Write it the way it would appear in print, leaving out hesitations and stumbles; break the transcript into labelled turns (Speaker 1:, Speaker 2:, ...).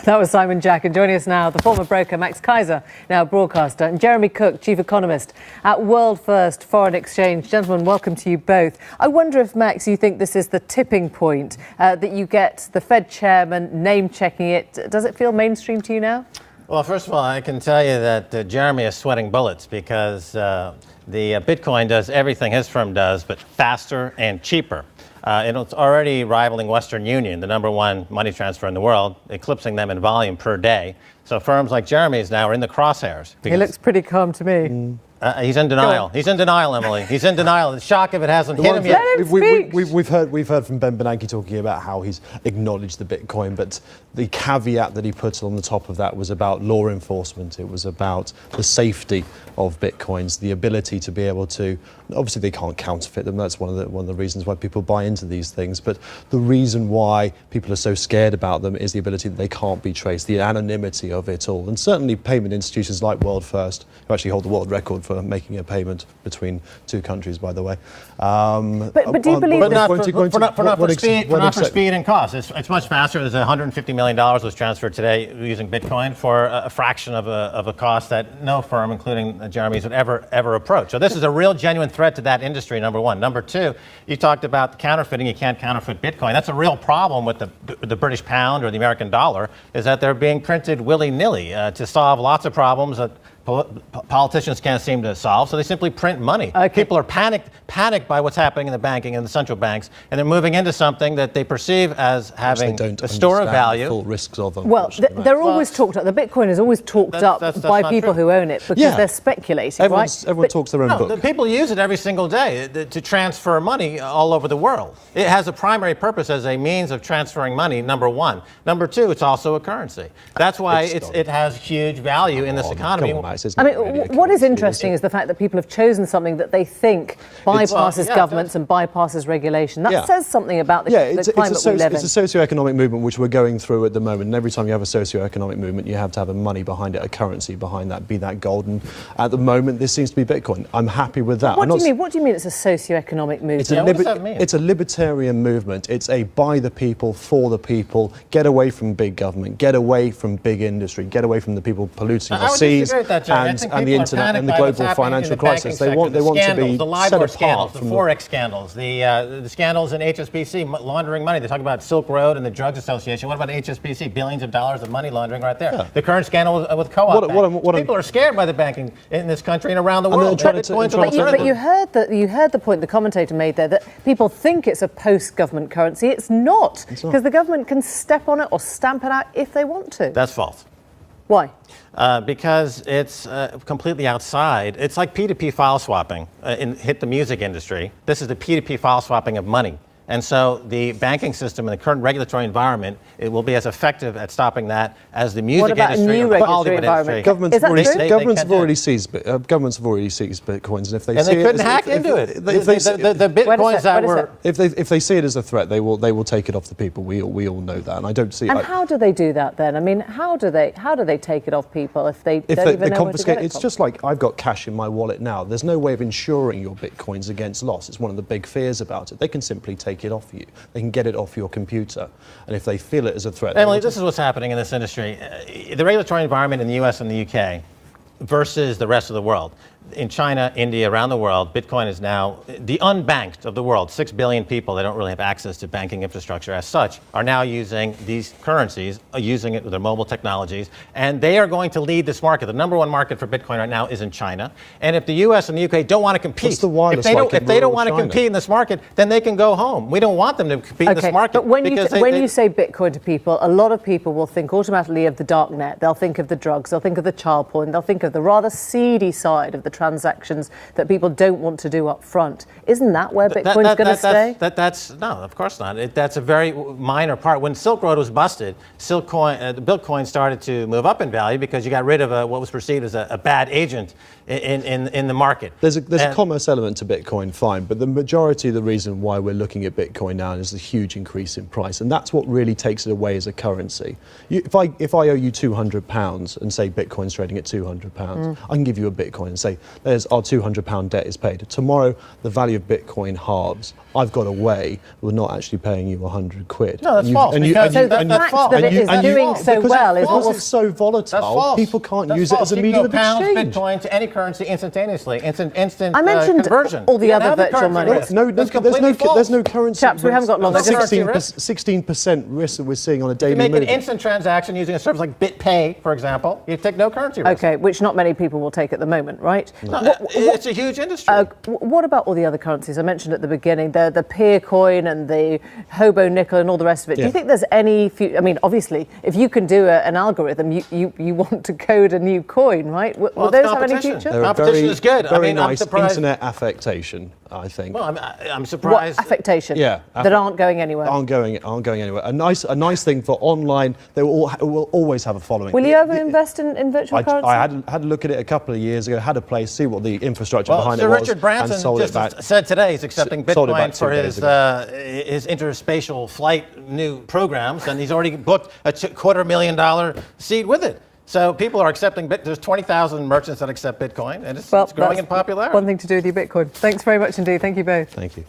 Speaker 1: That was Simon Jack, and joining us now, the former broker Max Kaiser, now broadcaster, and Jeremy Cook, chief economist at World First Foreign Exchange. Gentlemen, welcome to you both. I wonder if, Max, you think this is the tipping point, that you get the Fed chairman name-checking it. Does it feel mainstream to you now?
Speaker 2: Well, first of all, I can tell you that Jeremy is sweating bullets because the Bitcoin does everything his firm does, but faster and cheaper. It's already rivaling Western Union, the #1 money transfer in the world, eclipsing them in volume per day. So firms like Jeremy's now are in the crosshairs.
Speaker 1: He looks pretty calm to me.
Speaker 2: He's in denial. He's in denial, Emily. He's in denial. The shock of it hasn't hit him yet.
Speaker 3: We've heard from Ben Bernanke talking about how he's acknowledged the Bitcoin, but the caveat that he put on the top of that was about law enforcement. It was about the safety of Bitcoins, the ability to be able to. Obviously, they can't counterfeit them. That's one of the reasons why people buy into these things. But the reason why people are so scared about them is the ability that they can't be traced, the anonymity of it all. And certainly, payment institutions like World First, who actually hold the world record for making a payment between two countries, by the way.
Speaker 1: But do you believe
Speaker 2: that? Not for speed and cost. It's much faster. There's $150 million was transferred today using Bitcoin for a fraction of a cost that no firm, including Jeremy's, would ever approach. So this is a real genuine threat to that industry, #1. #2, you talked about counterfeiting. You can't counterfeit Bitcoin. That's a real problem with the British pound or the American dollar, is that they're being printed willy-nilly to solve lots of problems that politicians can't seem to solve, so they simply print money.
Speaker 1: Okay.
Speaker 2: People are panicked by what's happening in the banking and the central banks, and they're moving into something that they perceive as having a store of value.
Speaker 3: The full risks of them.
Speaker 1: Well, they're always talked up. The Bitcoin is always talked up by people who own it because they're speculating, right?
Speaker 3: Everyone talks their own book.
Speaker 2: The people use it every single day to transfer money all over the world. It has a primary purpose as a means of transferring money, #1. #2, it's also a currency. That's why it has huge value in this economy.
Speaker 1: I mean, what is interesting is the fact that people have chosen something that they think bypasses governments and bypasses regulation. That says something about the climate we live in.
Speaker 3: It's a socio-economic movement which we're going through at the moment. And every time you have a socio-economic movement, you have to have a money behind it, a currency behind that, be that gold. And at the moment, this seems to be Bitcoin. I'm happy with that.
Speaker 1: What do you mean? What do you mean it's a socio-economic movement?
Speaker 2: What does that mean?
Speaker 3: It's a libertarian movement. It's a by the people, for the people. Get away from big government. Get away from big industry. Get away from the people polluting our seas. And the internet and the global financial crisis. They want to be
Speaker 2: the LIBOR scandals,
Speaker 3: from
Speaker 2: the Forex scandals, the scandals in HSBC, laundering money. They talk about Silk Road and the Drugs Association. What about HSBC? Billions of dollars of money laundering right there. Yeah. The current scandal with Co-op. People are scared by the banking in this country and around the world.
Speaker 1: But you heard the point the commentator made there, that people think it's a post-government currency. It's not, because the government can step on it or stamp it out if they want to.
Speaker 2: That's false.
Speaker 1: Why?
Speaker 2: Because it's completely outside. It's like P2P file swapping hit the music industry. This is the P2P file swapping of money. And so the banking system and the current regulatory environment, it will be as effective at stopping that as the music industry or the Hollywood industry.
Speaker 3: Governments have already seized Bitcoins, and if they
Speaker 2: couldn't hack into it. The Bitcoins that were,
Speaker 3: if they see it as a threat, they will take it off the people. We all know that, and I don't see.
Speaker 1: And how do they do that then? I mean, how do they take it off people if they don't even know where to get it?
Speaker 3: It's just like I've got cash in my wallet now. There's no way of insuring your Bitcoins against loss. It's one of the big fears about it. They can simply take it off you. They can get it off your computer, and if they feel it as a threat.
Speaker 2: Emily, this is what's happening in this industry. The regulatory environment in the U.S. and the U.K. versus the rest of the world. In China, India, around the world, Bitcoin is now the unbanked of the world. 6 billion people that don't really have access to banking infrastructure as such are now using these currencies, using it with their mobile technologies, and they are going to lead this market. The #1 market for Bitcoin right now is in China. And if the U.S. and the U.K. don't want to compete, if they don't want to compete in this market, then they can go home. We don't want them to compete in this market.
Speaker 1: But when you say Bitcoin to people, a lot of people will think automatically of the dark net. They'll think of the drugs. They'll think of the child porn. They'll think of the rather seedy side of the transactions that people don't want to do up front. Isn't that where Bitcoin's going to stay?
Speaker 2: No, of course not. That's a very minor part. When Silk Road was busted, Bitcoin started to move up in value because you got rid of what was perceived as a bad agent in the market.
Speaker 3: There's a commerce element to Bitcoin, fine, but the majority of the reason why we're looking at Bitcoin now is the huge increase in price, and that's what really takes it away as a currency. If I owe you £200 and say Bitcoin's trading at £200, I can give you a Bitcoin and say, there's our £200 debt is paid. Tomorrow, the value of Bitcoin halves. I've got a way we're not actually paying you 100 quid.
Speaker 2: No, that's false.
Speaker 1: So the fact that it is doing so well is
Speaker 3: because it's so volatile, people can't use it as a medium of exchange.
Speaker 2: You can go pounds Bitcoin to any currency instantaneously. Instant
Speaker 1: I mentioned
Speaker 2: conversion.
Speaker 1: all the other virtual money.
Speaker 3: There's no currency.
Speaker 1: Chaps, we haven't got long.
Speaker 3: 16% risk that we're seeing on a daily
Speaker 2: You make
Speaker 3: move.
Speaker 2: an instant transaction using a service like BitPay, for example. You take no currency risk.
Speaker 1: Okay, which not many people will take at the moment, right?
Speaker 2: No, it's a huge industry.
Speaker 1: What about all the other currencies? I mentioned at the beginning, the peer coin and the hobo nickel and all the rest of it. Do you think there's any I mean, obviously, if you can do an algorithm, you want to code a new coin, right? Will those have any future?
Speaker 2: Competition is good.
Speaker 3: Very
Speaker 2: I'm
Speaker 3: nice
Speaker 2: surprised.
Speaker 3: Internet affectation, I think.
Speaker 2: Well, I'm surprised.
Speaker 1: What affectation?
Speaker 3: Yeah,
Speaker 1: that aren't going anywhere.
Speaker 3: Aren't going anywhere. A nice thing for online. They will always have a following.
Speaker 1: Will you ever invest in virtual currency?
Speaker 3: I had a look at it a couple of years ago. Had a place, see what the infrastructure behind
Speaker 2: Sir
Speaker 3: it was,
Speaker 2: Richard Branson
Speaker 3: and sold
Speaker 2: just
Speaker 3: it back.
Speaker 2: said today he's accepting
Speaker 3: Sold it
Speaker 2: Bitcoin
Speaker 3: back
Speaker 2: for
Speaker 3: 2 days ago.
Speaker 2: his interspatial flight new programs, and he's already booked a $250,000 seed with it. So people are accepting There's 20,000 merchants that accept Bitcoin, and it's growing in popularity.
Speaker 1: One thing to do with your Bitcoin. Thanks very much indeed. Thank you both.
Speaker 3: Thank you.